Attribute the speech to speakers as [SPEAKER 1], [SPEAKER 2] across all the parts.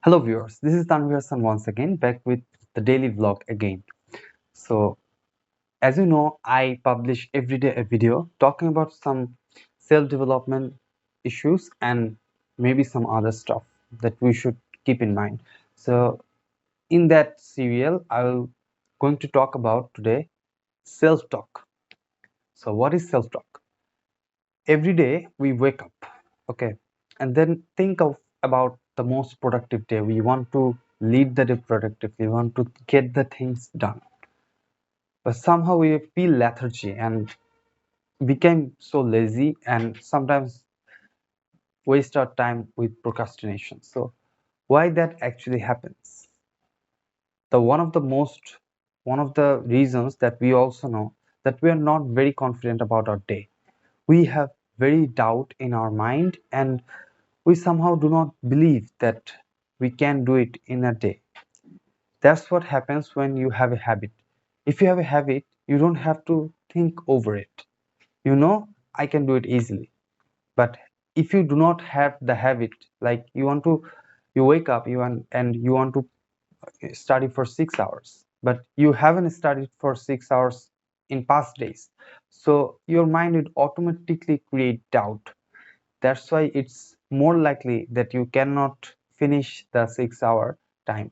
[SPEAKER 1] Hello viewers, this is Tanvir Hassan once again back with the daily vlog again. So as you know, I publish every day a video talking about some self-development issues and maybe some other stuff that we should keep in mind. So in that serial, I'm going to talk about today self-talk. So what is self-talk? Every day we wake up, okay, and then think of about the most productive day. We want to lead the day productively, we want to get the things done, but somehow we feel lethargy and became so lazy and sometimes waste our time with procrastination. So why that actually happens? The one of the reasons that we also know that we are not very confident about our day. We have very doubt in our mind, and we somehow do not believe that we can do it in a day. That's what happens when you have a habit. If you have a habit, you don't have to think over it. You know, I can do it easily. But if you do not have the habit, like you wake up, and you want to study for 6 hours, but you haven't studied for 6 hours in past days. So your mind would automatically create doubt. That's why it's more likely that you cannot finish the 6 hour time.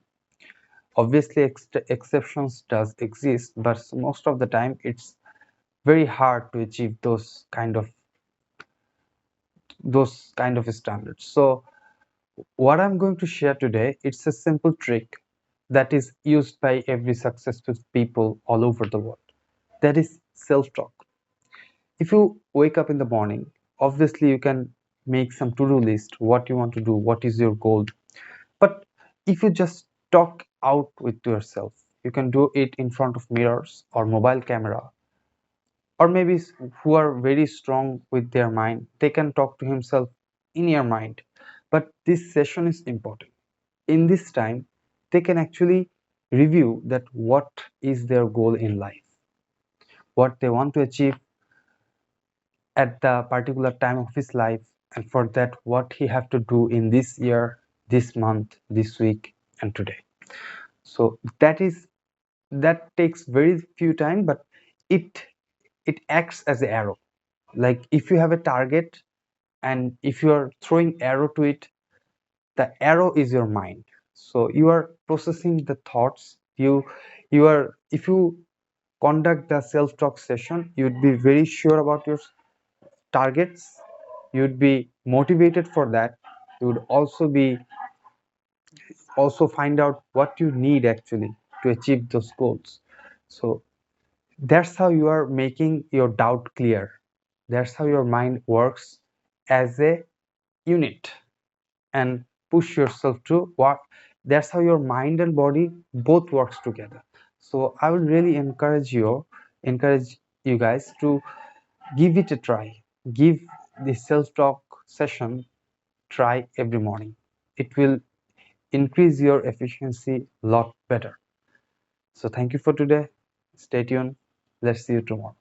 [SPEAKER 1] Obviously exceptions does exist, but most of the time it's very hard to achieve those kind of standards. So what I'm going to share today, it's a simple trick that is used by every successful people all over the world. That is self-talk. If you wake up in the morning, obviously you can make some to-do list, what you want to do, what is your goal. But if you just talk out with yourself, you can do it in front of mirrors or mobile camera, or maybe who are very strong with their mind, they can talk to himself in your mind. But this session is important. In this time, they can actually review that what is their goal in life, what they want to achieve at the particular time of his life, and for that what he have to do in this year, this month, this week, and today. So that takes very few time, but it it acts as an arrow. Like if you have a target and if you are throwing arrow to it, the arrow is your mind. So you are processing the thoughts. You are, if you conduct the self talk session, you would be very sure about your targets, you'd be motivated for that, you would also find out what you need actually to achieve those goals. So that's how you are making your doubt clear. That's how your mind works as a unit and push yourself to what. That's how your mind and body both works together. So I would really encourage you guys to give it a try. Give the self-talk session try every morning. It will increase your efficiency a lot better. So thank you for today. Stay tuned. Let's see you tomorrow.